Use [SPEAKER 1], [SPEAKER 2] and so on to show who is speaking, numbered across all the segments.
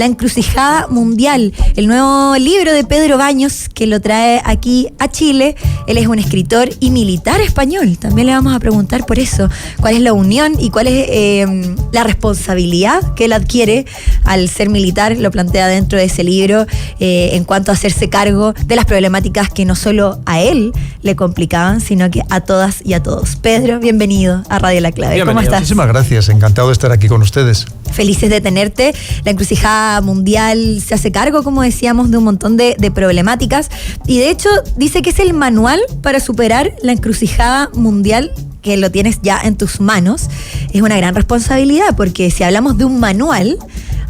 [SPEAKER 1] La encrucijada mundial, el nuevo libro de Pedro Baños, que lo trae aquí a Chile. Él es un escritor y militar español. También le vamos a preguntar por eso, cuál es la unión y cuál es la responsabilidad que él adquiere al ser militar. Lo plantea dentro de ese libro en cuanto a hacerse cargo de las problemáticas que no solo a él le complicaban, sino que a todas y a todos. Pedro, bienvenido a Radio La Clave.
[SPEAKER 2] Bienvenido.
[SPEAKER 1] ¿Cómo estás?
[SPEAKER 2] Muchísimas gracias, encantado de estar aquí con ustedes.
[SPEAKER 1] Felices de tenerte. La encrucijada mundial se hace cargo, como decíamos, de un montón de problemáticas, y de hecho dice que es el manual para superar la encrucijada mundial, que lo tienes ya en tus manos. Es una gran responsabilidad, porque si hablamos de un manual,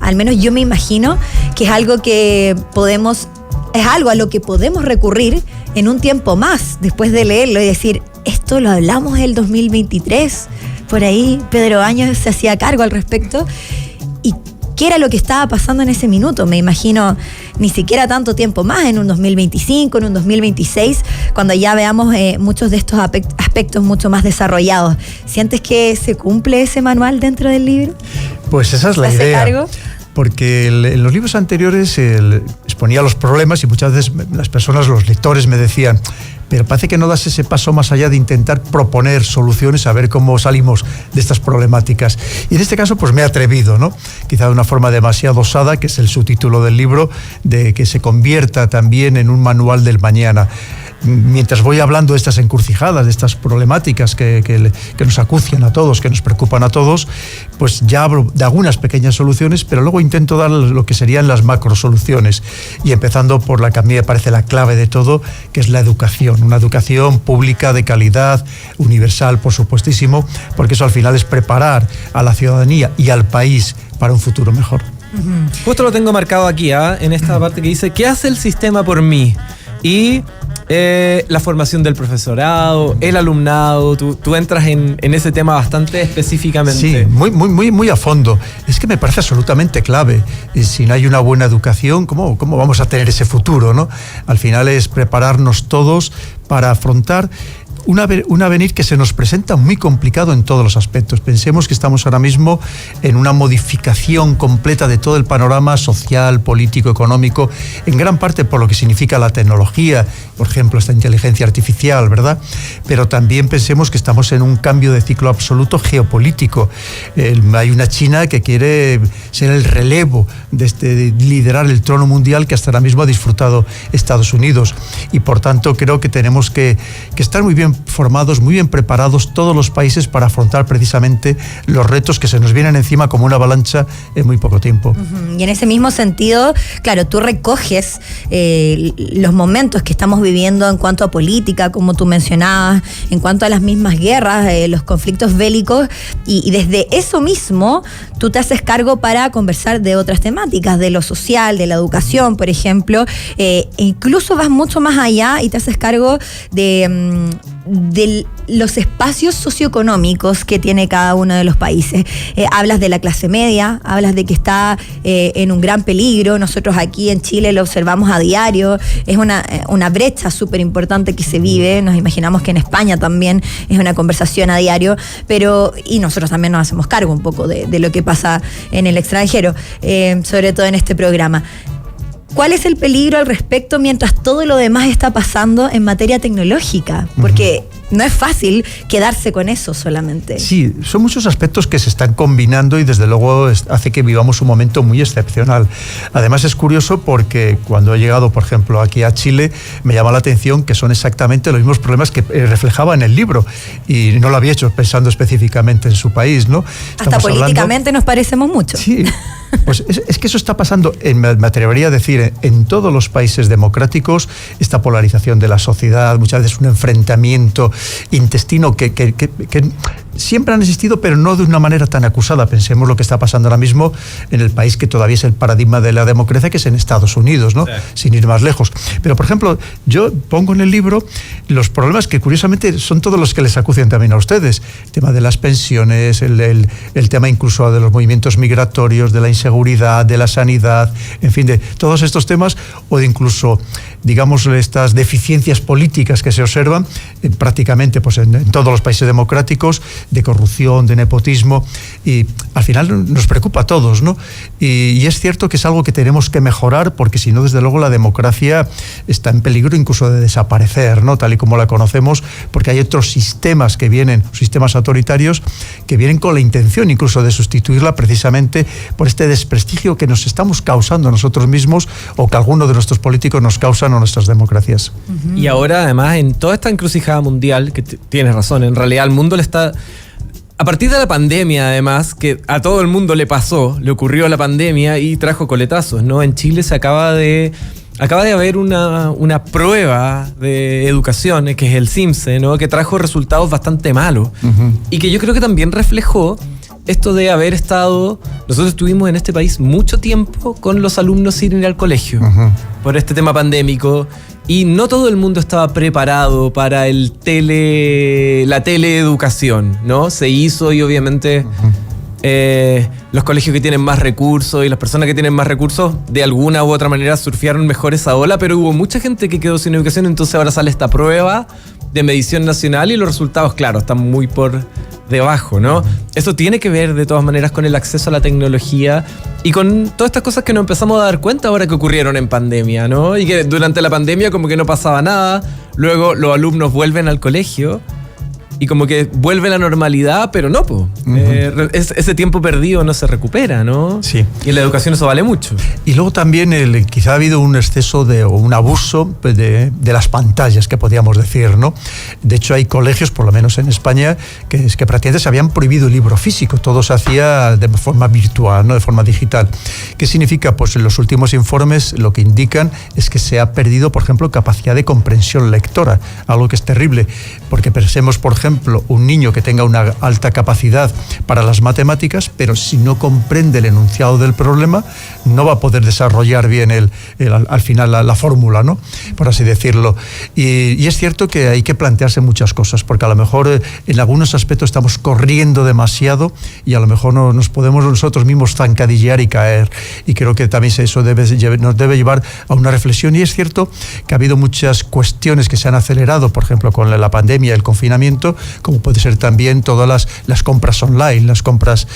[SPEAKER 1] al menos yo me imagino que es algo a lo que podemos recurrir en un tiempo más, después de leerlo y decir, esto lo hablamos en el 2023, por ahí Pedro Baños se hacía cargo al respecto. ¿Y qué era lo que estaba pasando en ese minuto? Me imagino ni siquiera tanto tiempo más, en un 2025, en un 2026, cuando ya veamos muchos de estos aspectos mucho más desarrollados. ¿Sientes que se cumple ese manual dentro del libro?
[SPEAKER 2] Pues esa es la idea. ¿Se hace cargo? Porque en los libros anteriores exponía los problemas y muchas veces las personas, los lectores, me decían, pero parece que no das ese paso más allá de intentar proponer soluciones, a ver cómo salimos de estas problemáticas. Y en este caso pues me he atrevido, ¿no? Quizá de una forma demasiado osada, que es el subtítulo del libro, de que se convierta también en un manual del mañana. Mientras voy hablando de estas encrucijadas, de estas problemáticas que nos acucian a todos, que nos preocupan a todos, pues ya hablo de algunas pequeñas soluciones, pero luego intento dar lo que serían las macro soluciones, y empezando por la que a mí me parece la clave de todo, que es la educación. Una educación pública de calidad, universal, por supuestísimo, porque eso al final es preparar a la ciudadanía y al país para un futuro mejor.
[SPEAKER 3] Justo lo tengo marcado aquí, en esta parte que dice, ¿qué hace el sistema por mí? Y la formación del profesorado, el alumnado, tú entras en ese tema bastante específicamente.
[SPEAKER 2] Sí, muy a fondo. Es que me parece absolutamente clave. Si no hay una buena educación, ¿cómo vamos a tener ese futuro, ¿no? Al final es prepararnos todos para afrontar un avenir que se nos presenta muy complicado en todos los aspectos. Pensemos que estamos ahora mismo en una modificación completa de todo el panorama social, político, económico, en gran parte por lo que significa la tecnología, por ejemplo, esta inteligencia artificial, ¿verdad? Pero también pensemos que estamos en un cambio de ciclo absoluto geopolítico. Hay una China que quiere ser el relevo de liderar el trono mundial que hasta ahora mismo ha disfrutado Estados Unidos. Y por tanto creo que tenemos que estar muy bien formados, muy bien preparados todos los países para afrontar precisamente los retos que se nos vienen encima como una avalancha en muy poco tiempo.
[SPEAKER 1] Y en ese mismo sentido, claro, tú recoges los momentos que estamos viviendo en cuanto a política, como tú mencionabas, en cuanto a las mismas guerras, los conflictos bélicos, y desde eso mismo tú te haces cargo para conversar de otras temáticas, de lo social, de la educación, por ejemplo, incluso vas mucho más allá y te haces cargo de los espacios socioeconómicos que tiene cada uno de los países. Hablas de la clase media, hablas de que está en un gran peligro. Nosotros aquí en Chile lo observamos a diario. Es una brecha súper importante que se vive. Nos imaginamos que en España también es una conversación a diario, y nosotros también nos hacemos cargo un poco de lo que pasa en el extranjero, sobre todo en este programa. ¿Cuál es el peligro al respecto mientras todo lo demás está pasando en materia tecnológica? Porque no es fácil quedarse con eso solamente.
[SPEAKER 2] Sí, son muchos aspectos que se están combinando y desde luego hace que vivamos un momento muy excepcional. Además es curioso porque cuando he llegado, por ejemplo, aquí a Chile, me llama la atención que son exactamente los mismos problemas que reflejaba en el libro, y no lo había hecho pensando específicamente en su país, ¿no?
[SPEAKER 1] Hasta políticamente nos parecemos mucho.
[SPEAKER 2] Sí, pues es que eso está pasando, me atrevería a decir, en todos los países democráticos, esta polarización de la sociedad, muchas veces un enfrentamiento intestino que siempre han existido, pero no de una manera tan acusada. Pensemos lo que está pasando ahora mismo en el país que todavía es el paradigma de la democracia, que es en Estados Unidos, ¿no? Sí. Sin ir más lejos. Pero, por ejemplo, yo pongo en el libro los problemas que, curiosamente, son todos los que les acucian también a ustedes. El tema de las pensiones, el tema incluso de los movimientos migratorios, de la inseguridad, de la sanidad, en fin, de todos estos temas, o de incluso, digamos, estas deficiencias políticas que se observan prácticamente pues, en todos los países democráticos, de corrupción, de nepotismo, y al final nos preocupa a todos, ¿no? Y es cierto que es algo que tenemos que mejorar, porque si no, desde luego, la democracia está en peligro incluso de desaparecer, ¿no? Tal y como la conocemos, porque hay otros sistemas que vienen, sistemas autoritarios, que vienen con la intención incluso de sustituirla precisamente por este desprestigio que nos estamos causando nosotros mismos, o que algunos de nuestros políticos nos causan a nuestras democracias.
[SPEAKER 3] Y ahora, además, en toda esta encrucijada mundial, que tienes razón, en realidad el mundo le está... A partir de la pandemia, además, que a todo el mundo le ocurrió la pandemia y trajo coletazos, ¿no? En Chile se acaba de haber una prueba de educación, que es el CIMSE, ¿no? Que trajo resultados bastante malos. Y que yo creo que también reflejó esto de haber estado... Nosotros estuvimos en este país mucho tiempo con los alumnos sin ir al colegio por este tema pandémico, y no todo el mundo estaba preparado para la teleeducación, ¿no? Se hizo, y obviamente los colegios que tienen más recursos y las personas que tienen más recursos de alguna u otra manera surfearon mejor esa ola, pero hubo mucha gente que quedó sin educación. Entonces ahora sale esta prueba de medición nacional y los resultados, claro, están muy por debajo, ¿no? Eso tiene que ver de todas maneras con el acceso a la tecnología y con todas estas cosas que nos empezamos a dar cuenta ahora que ocurrieron en pandemia, ¿no? Y que durante la pandemia como que no pasaba nada, luego los alumnos vuelven al colegio y como que vuelve la normalidad, pero no, ese tiempo perdido no se recupera, ¿no?
[SPEAKER 2] Sí.
[SPEAKER 3] Y en la educación eso vale mucho.
[SPEAKER 2] Y luego también quizá ha habido un exceso o un abuso de las pantallas, que podríamos decir, ¿no? De hecho, hay colegios, por lo menos en España, que prácticamente se habían prohibido el libro físico, todo se hacía de forma virtual, ¿no? De forma digital. ¿Qué significa? Pues en los últimos informes lo que indican es que se ha perdido, por ejemplo, capacidad de comprensión lectora, algo que es terrible, porque pensemos, por ejemplo, un niño que tenga una alta capacidad para las matemáticas, pero si no comprende el enunciado del problema, no va a poder desarrollar bien al final la fórmula, ¿no? Por así decirlo. Y es cierto que hay que plantearse muchas cosas, porque a lo mejor en algunos aspectos estamos corriendo demasiado y a lo mejor nos podemos nosotros mismos zancadillear y caer. Y creo que también eso nos debe llevar a una reflexión. Y es cierto que ha habido muchas cuestiones que se han acelerado, por ejemplo, con la pandemia, el confinamiento, como puede ser también todas las compras online, las compras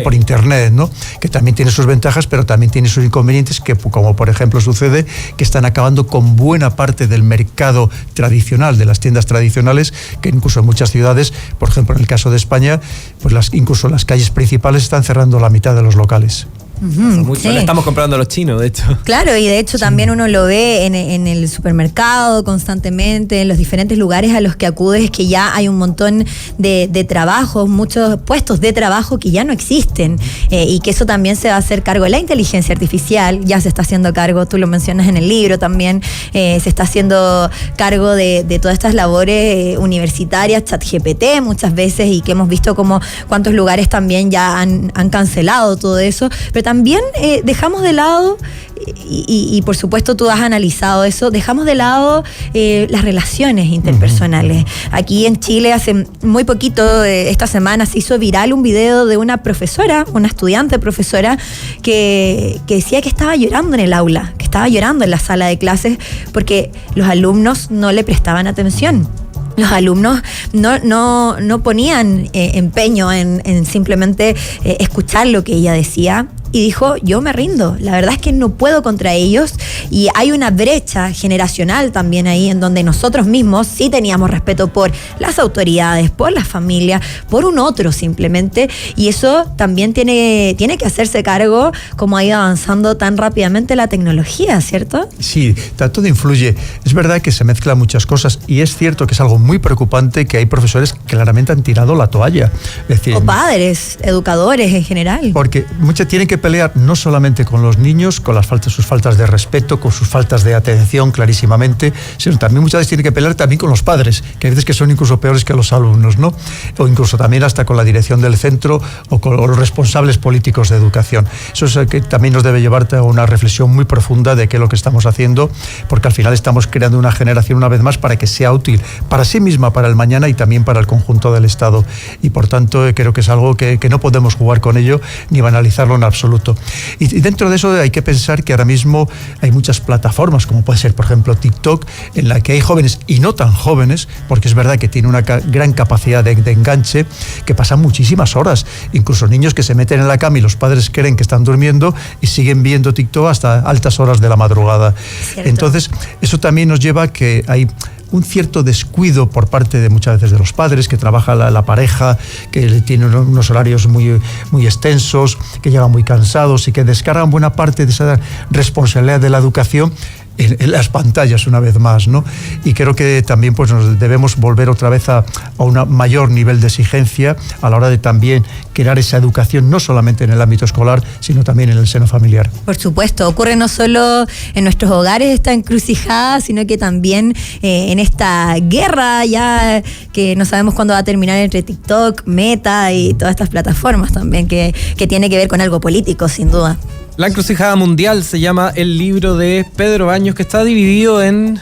[SPEAKER 2] por internet, ¿no? Que también tiene sus ventajas, pero también tiene sus inconvenientes, que como por ejemplo sucede que están acabando con buena parte del mercado tradicional, de las tiendas tradicionales, que incluso en muchas ciudades, por ejemplo en el caso de España, pues incluso las calles principales están cerrando la mitad de los locales.
[SPEAKER 3] Mucho.
[SPEAKER 1] Sí.
[SPEAKER 3] Le estamos comprando a los chinos, de hecho.
[SPEAKER 1] Claro, y de hecho también uno lo ve en el supermercado constantemente, en los diferentes lugares a los que acudes, que ya hay un montón de trabajos, muchos puestos de trabajo que ya no existen, y que eso también se va a hacer cargo de la inteligencia artificial, ya se está haciendo cargo, tú lo mencionas en el libro también, se está haciendo cargo de todas estas labores universitarias, ChatGPT muchas veces, y que hemos visto como cuántos lugares también ya han cancelado todo eso, pero también dejamos de lado, y por supuesto tú has analizado eso, dejamos de lado las relaciones interpersonales. Aquí en Chile hace muy poquito, esta semana, se hizo viral un video de una profesora, una estudiante profesora, que decía que estaba llorando en el aula, que estaba llorando en la sala de clases porque los alumnos no le prestaban atención. Los alumnos no ponían empeño en simplemente escuchar lo que ella decía. Y dijo, yo me rindo, la verdad es que no puedo contra ellos, y hay una brecha generacional también ahí en donde nosotros mismos sí teníamos respeto por las autoridades, por la familia, por un otro simplemente, y eso también tiene que hacerse cargo como ha ido avanzando tan rápidamente la tecnología, ¿cierto?
[SPEAKER 2] Sí, todo influye. Es verdad que se mezclan muchas cosas, y es cierto que es algo muy preocupante que hay profesores que claramente han tirado la toalla. Es decir,
[SPEAKER 1] o padres, educadores en general.
[SPEAKER 2] Porque muchos tienen que pelear no solamente con los niños, con sus faltas de respeto, con sus faltas de atención clarísimamente, sino también muchas veces tienen que pelear también con los padres, que a veces que son incluso peores que los alumnos, ¿no? O incluso también hasta con la dirección del centro o con los responsables políticos de educación. Eso es que también nos debe llevar a una reflexión muy profunda de qué es lo que estamos haciendo, porque al final estamos creando una generación una vez más para que sea útil para sí misma, para el mañana y también para el conjunto del Estado. Y por tanto creo que es algo que no podemos jugar con ello ni banalizarlo en absoluto. absoluto. Y dentro de eso hay que pensar que ahora mismo hay muchas plataformas, como puede ser, por ejemplo, TikTok, en la que hay jóvenes y no tan jóvenes, porque es verdad que tiene una gran capacidad de enganche, que pasan muchísimas horas. Incluso niños que se meten en la cama y los padres creen que están durmiendo y siguen viendo TikTok hasta altas horas de la madrugada.
[SPEAKER 1] Cierto.
[SPEAKER 2] Entonces, eso también nos lleva a que hay un cierto descuido por parte de muchas veces de los padres, que trabaja la pareja, que tienen unos horarios muy, muy extensos, que llegan muy cansados y que descargan buena parte de esa responsabilidad de la educación en las pantallas una vez más, ¿no? Y creo que también pues nos debemos volver otra vez a un mayor nivel de exigencia a la hora de también crear esa educación, no solamente en el ámbito escolar, sino también en el seno familiar.
[SPEAKER 1] Por supuesto, ocurre no solo en nuestros hogares esta encrucijada, sino que también en esta guerra ya que no sabemos cuándo va a terminar entre TikTok, Meta y todas estas plataformas también, que tiene que ver con algo político, sin duda.
[SPEAKER 3] La encrucijada mundial se llama el libro de Pedro Baños, que está dividido en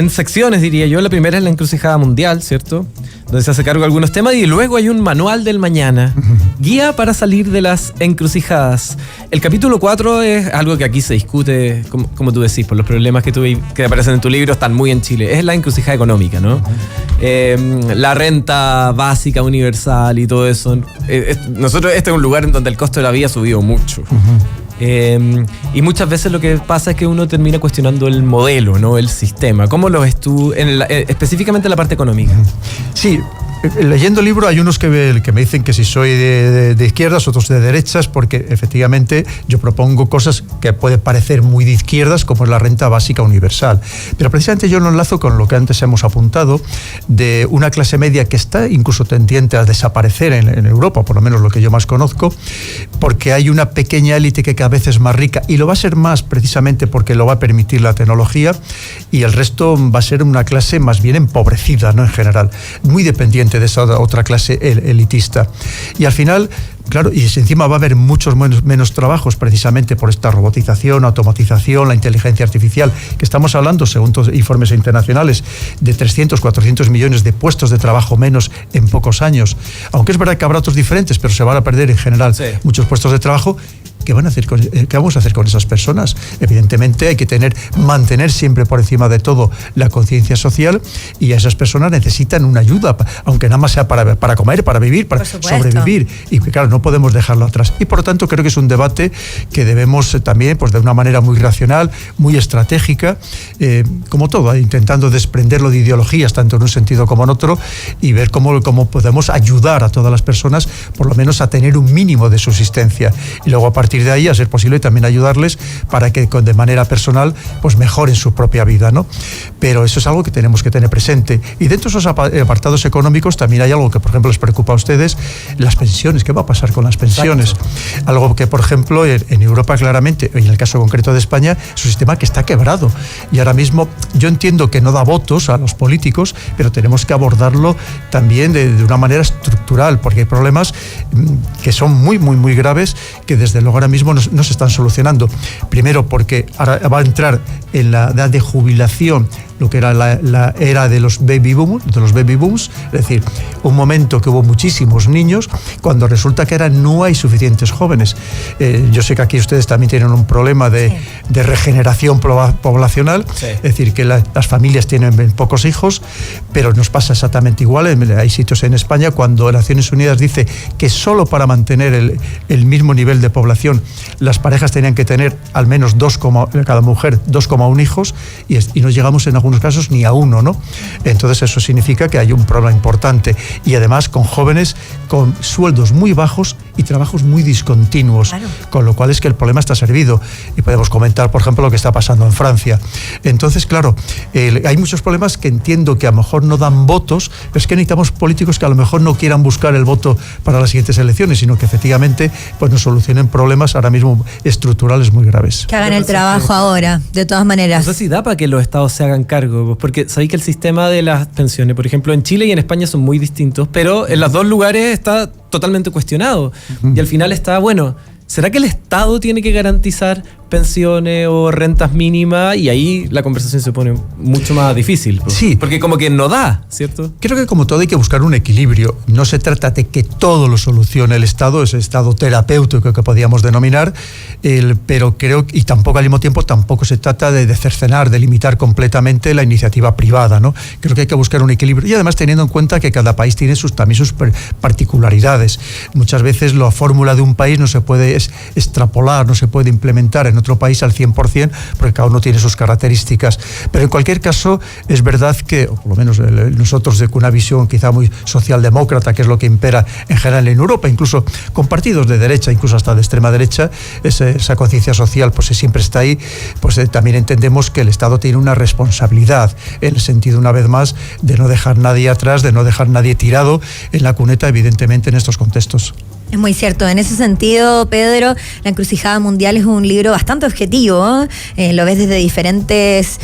[SPEAKER 3] secciones, diría yo. La primera es la encrucijada mundial, ¿cierto? Donde se hace cargo de algunos temas, y luego hay un manual del mañana, guía para salir de las encrucijadas. El capítulo 4 es algo que aquí se discute, como tú decís, por los problemas que aparecen en tu libro, están muy en Chile. Es la encrucijada económica, ¿no? La renta básica universal y todo eso. Nosotros, este es un lugar en donde el costo de la vida ha subido mucho. Y muchas veces lo que pasa es que uno termina cuestionando el modelo, ¿no? El sistema. ¿Cómo lo ves tú, específicamente en la parte económica?
[SPEAKER 2] Sí. Leyendo el libro hay unos que me dicen que si soy de izquierdas, otros de derechas, porque efectivamente yo propongo cosas que pueden parecer muy de izquierdas, como es la renta básica universal. Pero precisamente yo lo enlazo con lo que antes hemos apuntado, de una clase media que está incluso tendiente a desaparecer en Europa, por lo menos lo que yo más conozco, porque hay una pequeña élite que cada vez es más rica, y lo va a ser más precisamente porque lo va a permitir la tecnología, y el resto va a ser una clase más bien empobrecida, ¿no? En general, muy dependiente de esa otra clase elitista. Y al final, claro, y encima va a haber muchos menos trabajos precisamente por esta robotización, automatización, la inteligencia artificial, que estamos hablando, según todos informes internacionales, de 300, 400 millones de puestos de trabajo menos en pocos años. Aunque es verdad que habrá otros diferentes, pero se van a perder en general muchos puestos de trabajo. ¿Qué vamos a hacer con esas personas? Evidentemente hay que mantener siempre por encima de todo la conciencia social, y a esas personas necesitan una ayuda, aunque nada más sea para comer, para vivir, para sobrevivir, y claro, no podemos dejarlo atrás. Y por lo tanto creo que es un debate que debemos también, pues de una manera muy racional, muy estratégica, como todo, intentando desprenderlo de ideologías, tanto en un sentido como en otro, y ver cómo podemos ayudar a todas las personas, por lo menos a tener un mínimo de subsistencia, y luego a partir de ahí, a ser posible, también ayudarles para que de manera personal pues mejoren su propia vida, ¿no? Pero eso es algo que tenemos que tener presente. Y dentro de esos apartados económicos también hay algo que, por ejemplo, les preocupa a ustedes: las pensiones. ¿Qué va a pasar con las pensiones? Exacto. Algo que, por ejemplo, en Europa claramente, y en el caso concreto de España, es un sistema que está quebrado. Y ahora mismo yo entiendo que no da votos a los políticos, pero tenemos que abordarlo también de una manera estructural, porque hay problemas que son muy, muy, muy graves, que desde luego ahora mismo no se están solucionando. Primero porque ahora va a entrar en la edad de jubilación lo que era la era de los baby booms, es decir, un momento que hubo muchísimos niños, cuando resulta que ahora no hay suficientes jóvenes. Yo sé que aquí ustedes también tienen un problema de regeneración poblacional, es decir, que las familias tienen pocos hijos, pero nos pasa exactamente igual. Hay sitios en España cuando Naciones Unidas dice que solo para mantener el mismo nivel de población las parejas tenían que tener al menos cada mujer 2,1 hijos, y no llegamos en algunos casos ni a 1, ¿no? Entonces eso significa que hay un problema importante, y además con jóvenes con sueldos muy bajos y trabajos muy discontinuos, claro. Con lo cual es que el problema está servido, y podemos comentar, por ejemplo, lo que está pasando en Francia. Entonces, claro, hay muchos problemas que entiendo que a lo mejor no dan votos, pero es que necesitamos políticos que a lo mejor no quieran buscar el voto para las siguientes elecciones, sino que efectivamente pues nos solucionen problemas ahora mismo estructurales muy graves.
[SPEAKER 1] Que hagan el trabajo ahora, de todas maneras.
[SPEAKER 3] No sé si da para que los estados se hagan cargo, porque sabéis que el sistema de las pensiones, por ejemplo, en Chile y en España son muy distintos, pero en los dos lugares está totalmente cuestionado. Y al final está, bueno, ¿será que el Estado tiene que garantizar pensiones o rentas mínimas, y ahí la conversación se pone mucho más difícil.
[SPEAKER 2] Sí.
[SPEAKER 3] Porque como que no da, ¿cierto?
[SPEAKER 2] Creo que como todo hay que buscar un equilibrio. No se trata de que todo lo solucione el Estado, ese Estado terapéutico que podíamos denominar, pero creo, y tampoco al mismo tiempo, tampoco se trata de cercenar, de limitar completamente la iniciativa privada, ¿no? Creo que hay que buscar un equilibrio, y además teniendo en cuenta que cada país tiene también sus particularidades. Muchas veces la fórmula de un país no se puede extrapolar, no se puede implementar en otro país al 100%, porque cada uno tiene sus características. Pero en cualquier caso, es verdad que, o por lo menos nosotros de una visión quizá muy socialdemócrata, que es lo que impera en general en Europa, incluso con partidos de derecha, incluso hasta de extrema derecha, esa conciencia social pues siempre está ahí, pues también entendemos que el Estado tiene una responsabilidad, en el sentido, una vez más, de no dejar nadie atrás, de no dejar nadie tirado en la cuneta, evidentemente, en estos contextos.
[SPEAKER 1] Es muy cierto. En ese sentido, Pedro, La Encrucijada Mundial es un libro bastante objetivo, ¿eh? Lo ves desde diferentes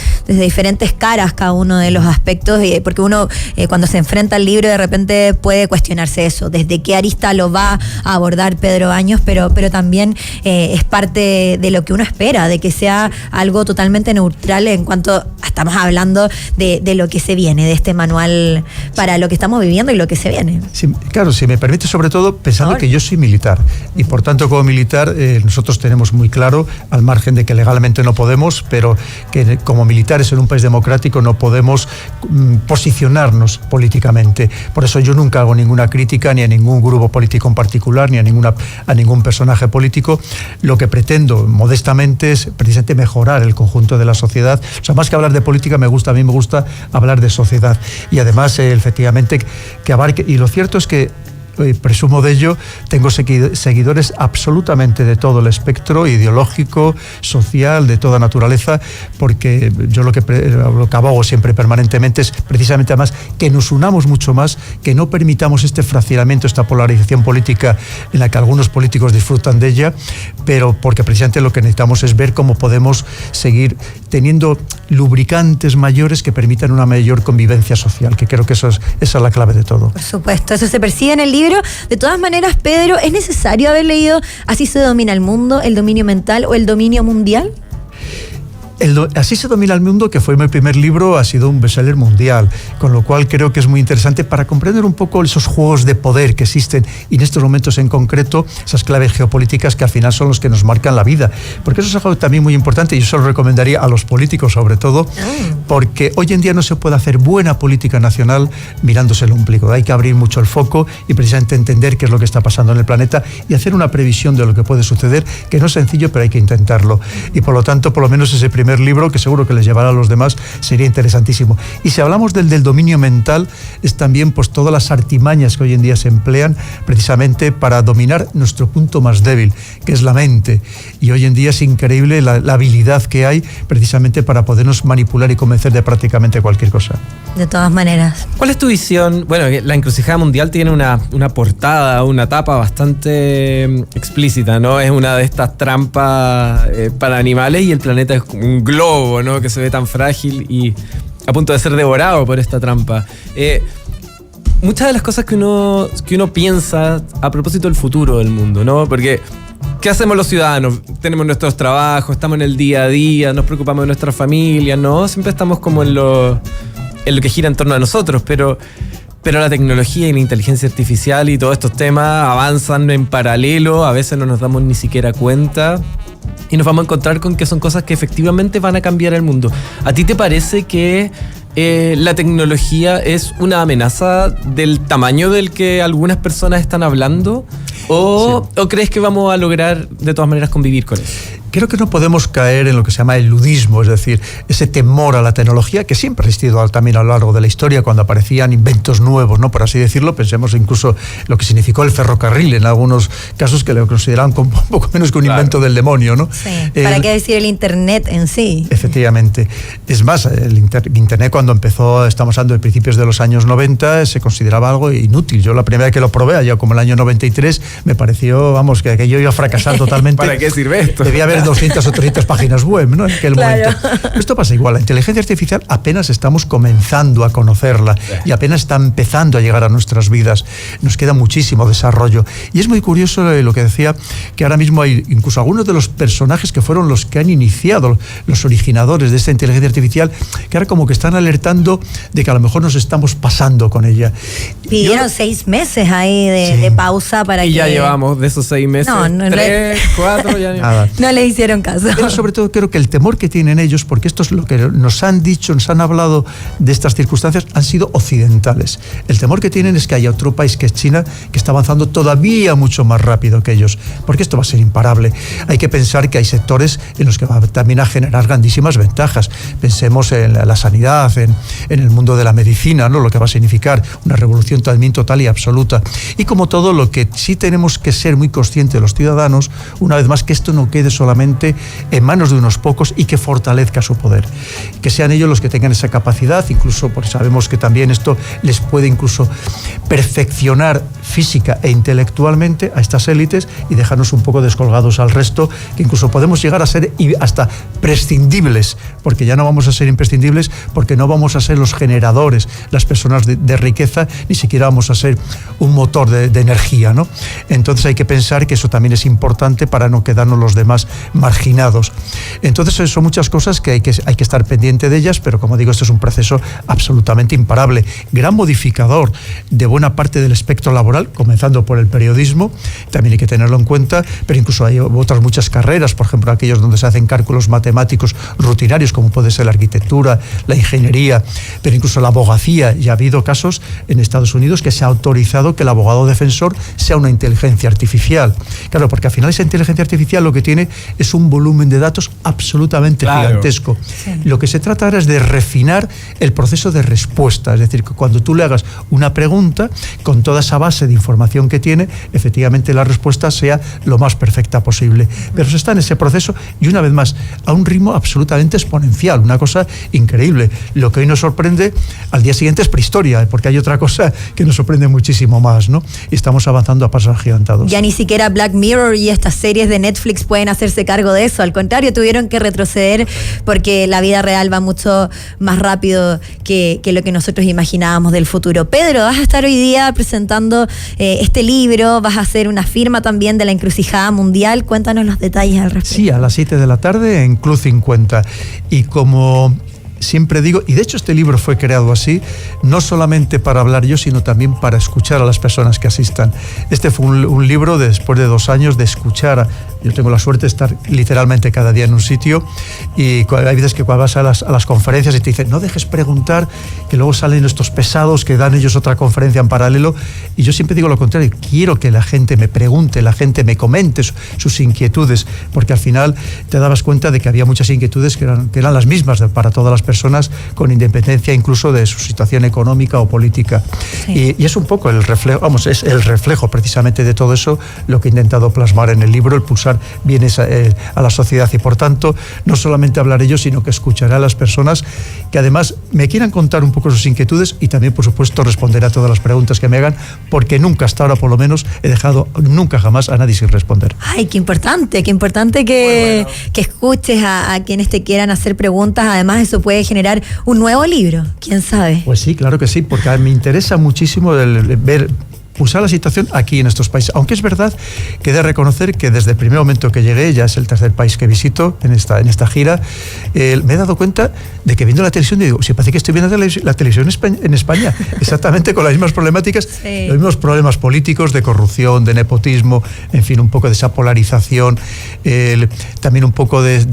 [SPEAKER 1] caras cada uno de los aspectos, porque uno cuando se enfrenta al libro de repente puede cuestionarse eso, desde qué arista lo va a abordar Pedro Baños, pero también es parte de lo que uno espera, de que sea algo totalmente neutral en cuanto estamos hablando de lo que se viene, de este manual para lo que estamos viviendo y lo que se viene.
[SPEAKER 2] Sí, claro, si me permite, sobre todo pensando que yo soy militar, y por tanto como militar nosotros tenemos muy claro, al margen de que legalmente no podemos, pero que como militares en un país democrático no podemos posicionarnos políticamente. Por eso yo nunca hago ninguna crítica ni a ningún grupo político en particular, ni a ningún personaje político. Lo que pretendo modestamente es precisamente mejorar el conjunto de la sociedad. O sea, más que hablar de política, a mí me gusta hablar de sociedad, y además efectivamente que abarque, y lo cierto es que presumo de ello, tengo seguidores absolutamente de todo el espectro ideológico, social, de toda naturaleza, porque yo lo que abogo siempre permanentemente es precisamente además que nos unamos mucho más, que no permitamos este fraccionamiento, esta polarización política en la que algunos políticos disfrutan de ella, pero porque precisamente lo que necesitamos es ver cómo podemos seguir teniendo lubricantes mayores que permitan una mayor convivencia social, que creo que esa es la clave de todo.
[SPEAKER 1] Por supuesto, eso se persigue en el libro. De todas maneras, Pedro, ¿es necesario haber leído Así se domina el mundo, el dominio mental o el dominio mundial?
[SPEAKER 2] Así se domina el mundo, que fue mi primer libro, ha sido un bestseller mundial, con lo cual creo que es muy interesante para comprender un poco esos juegos de poder que existen, y en estos momentos en concreto esas claves geopolíticas que al final son los que nos marcan la vida, porque eso es algo también muy importante, y yo se lo recomendaría a los políticos sobre todo, porque hoy en día no se puede hacer buena política nacional mirándose el ombligo. Hay que abrir mucho el foco y precisamente entender qué es lo que está pasando en el planeta y hacer una previsión de lo que puede suceder, que no es sencillo, pero hay que intentarlo, y por lo tanto, por lo menos ese primer libro, que seguro que les llevará a los demás, sería interesantísimo. Y si hablamos del dominio mental, es también pues todas las artimañas que hoy en día se emplean precisamente para dominar nuestro punto más débil, que es la mente. Y hoy en día es increíble la habilidad que hay precisamente para podernos manipular y convencer de prácticamente cualquier cosa.
[SPEAKER 1] De todas maneras.
[SPEAKER 3] ¿Cuál es tu visión? Bueno, La Encrucijada Mundial tiene una portada, una tapa bastante explícita, ¿no? Es una de estas trampas para animales, y el planeta es como un globo, ¿no? Que se ve tan frágil y a punto de ser devorado por esta trampa. Muchas de las cosas que uno piensa a propósito del futuro del mundo, ¿no? Porque ¿qué hacemos los ciudadanos? Tenemos nuestros trabajos, estamos en el día a día, nos preocupamos de nuestras familias, ¿no? Siempre estamos como en lo que gira en torno a nosotros, pero la tecnología y la inteligencia artificial y todos estos temas avanzan en paralelo, a veces no nos damos ni siquiera cuenta, y nos vamos a encontrar con que son cosas que efectivamente van a cambiar el mundo. ¿A ti te parece que la tecnología es una amenaza del tamaño del que algunas personas están hablando? ¿O crees que vamos a lograr de todas maneras convivir con eso?
[SPEAKER 2] Creo que no podemos caer en lo que se llama el ludismo, es decir, ese temor a la tecnología que siempre ha existido también a lo largo de la historia cuando aparecían inventos nuevos, ¿no? Por así decirlo, pensemos incluso lo que significó el ferrocarril en algunos casos, que lo consideraban como un poco menos que un invento del demonio, ¿no?
[SPEAKER 1] Sí. ¿Para qué decir el Internet en sí?
[SPEAKER 2] Efectivamente. Es más, el Internet cuando empezó, estamos hablando de principios de los años 90, se consideraba algo inútil. Yo la primera vez que lo probé, allá como el año 93, me pareció, vamos, que aquello iba a fracasar totalmente.
[SPEAKER 3] ¿Para qué sirve esto?
[SPEAKER 2] Debía haber 200 o 300 páginas web, ¿no? En aquel momento. Esto pasa igual. La inteligencia artificial apenas estamos comenzando a conocerla y apenas está empezando a llegar a nuestras vidas. Nos queda muchísimo desarrollo. Y es muy curioso lo que decía, que ahora mismo hay incluso algunos de los personajes que fueron los que han iniciado, los originadores de esta inteligencia artificial, que ahora como que están alertando de que a lo mejor nos estamos pasando con ella.
[SPEAKER 1] Pidieron 6 meses ahí de pausa para
[SPEAKER 3] y ya llevamos de esos 6 meses, 3, 4, ya
[SPEAKER 2] nada.
[SPEAKER 1] No le hicieron caso.
[SPEAKER 2] Pero sobre todo creo que el temor que tienen ellos, porque esto es lo que nos han dicho, nos han hablado de estas circunstancias, han sido occidentales. El temor que tienen es que haya otro país, que es China, que está avanzando todavía mucho más rápido que ellos, porque esto va a ser imparable. Hay que pensar que hay sectores en los que va también a generar grandísimas ventajas. Pensemos en la sanidad, en el mundo de la medicina, ¿no? Lo que va a significar una revolución también total y absoluta. Y como todo, lo que sí tenemos que ser muy conscientes los ciudadanos, una vez más, que esto no quede solamente en manos de unos pocos y que fortalezca su poder. Que sean ellos los que tengan esa capacidad, incluso porque sabemos que también esto les puede incluso perfeccionar física e intelectualmente a estas élites y dejarnos un poco descolgados al resto, que incluso podemos llegar a ser hasta prescindibles, porque ya no vamos a ser imprescindibles, porque no vamos a ser los generadores, las personas de riqueza, ni siquiera vamos a ser un motor de energía, ¿no? Entonces hay que pensar que eso también es importante para no quedarnos los demás marginados. Entonces son muchas cosas que hay que estar pendiente de ellas, pero como digo, esto es un proceso absolutamente imparable, gran modificador de buena parte del espectro laboral, comenzando por el periodismo, también hay que tenerlo en cuenta, pero incluso hay otras muchas carreras, por ejemplo, aquellos donde se hacen cálculos matemáticos rutinarios, como puede ser la arquitectura, la ingeniería, pero incluso la abogacía. Ya ha habido casos en Estados Unidos que se ha autorizado que el abogado defensor sea una inteligencia artificial. Claro, porque al final esa inteligencia artificial lo que tiene es un volumen de datos absolutamente gigantesco. Sí. Lo que se trata ahora es de refinar el proceso de respuesta, es decir, que cuando tú le hagas una pregunta, con toda esa base de información que tiene, efectivamente la respuesta sea lo más perfecta posible. Pero se está en ese proceso y, una vez más, a un ritmo absolutamente exponencial, una cosa increíble. Lo que hoy nos sorprende, al día siguiente es prehistoria, porque hay otra cosa que nos sorprende muchísimo más, ¿no? Y estamos avanzando a pasos agigantados.
[SPEAKER 1] Ya ni siquiera Black Mirror y estas series de Netflix pueden hacerse cargo de eso, al contrario, tuvieron que retroceder porque la vida real va mucho más rápido que lo que nosotros imaginábamos del futuro. Pedro, vas a estar hoy día presentando este libro, vas a hacer una firma también de la Encrucijada Mundial. Cuéntanos los detalles al respecto.
[SPEAKER 2] Sí, a las 7 de la tarde en Club 50. Y como siempre digo, y de hecho este libro fue creado así, no solamente para hablar yo, sino también para escuchar a las personas que asistan. Este fue un libro después de 2 años de escuchar. Yo tengo la suerte de estar literalmente cada día en un sitio y hay veces que cuando vas a las conferencias y te dicen no dejes preguntar, que luego salen estos pesados que dan ellos otra conferencia en paralelo, y yo siempre digo lo contrario, quiero que la gente me pregunte, la gente me comente sus inquietudes, porque al final te dabas cuenta de que había muchas inquietudes que eran las mismas para todas las personas, con independencia incluso de su situación económica o política. Sí. Y es un poco el reflejo, es el reflejo precisamente de todo eso lo que he intentado plasmar en el libro, el pulsar bien a la sociedad, y por tanto no solamente hablaré yo, sino que escucharé a las personas que además me quieran contar un poco sus inquietudes, y también por supuesto responderé a todas las preguntas que me hagan, porque nunca hasta ahora por lo menos he dejado nunca jamás a nadie sin responder.
[SPEAKER 1] Ay, qué importante que escuches a quienes te quieran hacer preguntas. Además eso puede generar un nuevo libro, quién sabe.
[SPEAKER 2] Pues sí, claro que sí, porque me interesa muchísimo pulsar la situación aquí en estos países, aunque es verdad que he de reconocer que desde el primer momento que llegué, ya es el tercer país que visito en esta gira, me he dado cuenta de que viendo la televisión digo, si parece que estoy viendo la televisión en España, exactamente con las mismas problemáticas, sí. Los mismos problemas políticos, de corrupción, de nepotismo, en fin, un poco de esa polarización, también un poco de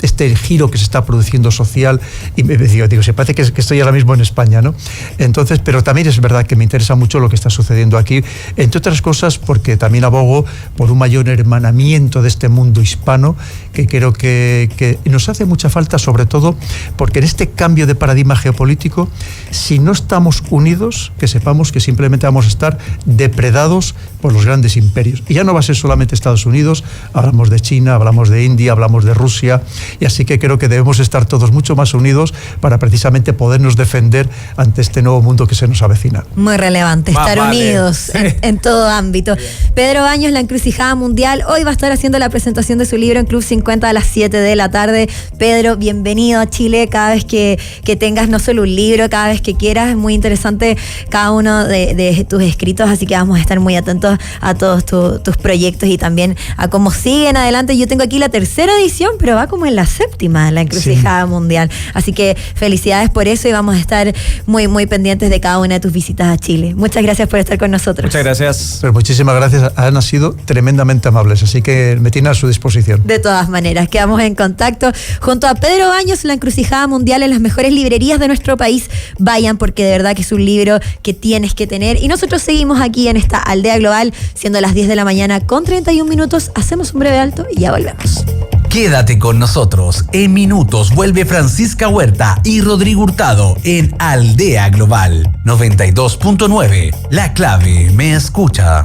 [SPEAKER 2] este giro que se está produciendo social, y me digo, si parece que estoy ahora mismo en España, ¿no? Entonces, pero también es verdad que me interesa mucho lo que está sucediendo aquí, entre otras cosas porque también abogo por un mayor hermanamiento de este mundo hispano, que creo que nos hace mucha falta, sobre todo porque en este cambio de paradigma geopolítico, si no estamos unidos, que sepamos que simplemente vamos a estar depredados por los grandes imperios. Y ya no va a ser solamente Estados Unidos, hablamos de China, hablamos de India, hablamos de Rusia, y así que creo que debemos estar todos mucho más unidos para precisamente podernos defender ante este nuevo mundo que se nos avecina.
[SPEAKER 1] Muy relevante, estar unidos. todos, en todo ámbito. Pedro Baños, La Encrucijada Mundial, hoy va a estar haciendo la presentación de su libro en Club 50 a las 7 de la tarde. Pedro, bienvenido a Chile. Cada vez que tengas no solo un libro, cada vez que quieras, es muy interesante cada uno de tus escritos, así que vamos a estar muy atentos a todos tus proyectos y también a cómo siguen adelante. Yo tengo aquí la 3ª edición, pero va como en la 7ª, La Encrucijada Mundial. Así que felicidades por eso y vamos a estar muy, muy pendientes de cada una de tus visitas a Chile. Muchas gracias por estar con nosotros.
[SPEAKER 3] Muchas gracias.
[SPEAKER 2] Pero muchísimas gracias, han sido tremendamente amables, así que me tienen a su disposición.
[SPEAKER 1] De todas maneras, quedamos en contacto junto a Pedro Baños, La Encrucijada Mundial en las mejores librerías de nuestro país. Vayan porque de verdad que es un libro que tienes que tener. Y nosotros seguimos aquí en esta aldea global, siendo las 10 de la mañana con 31 minutos. Hacemos un breve alto y ya volvemos.
[SPEAKER 4] Quédate con nosotros. En minutos vuelve Francisca Huerta y Rodrigo Hurtado en Aldea Global 92.9. La clave me escucha.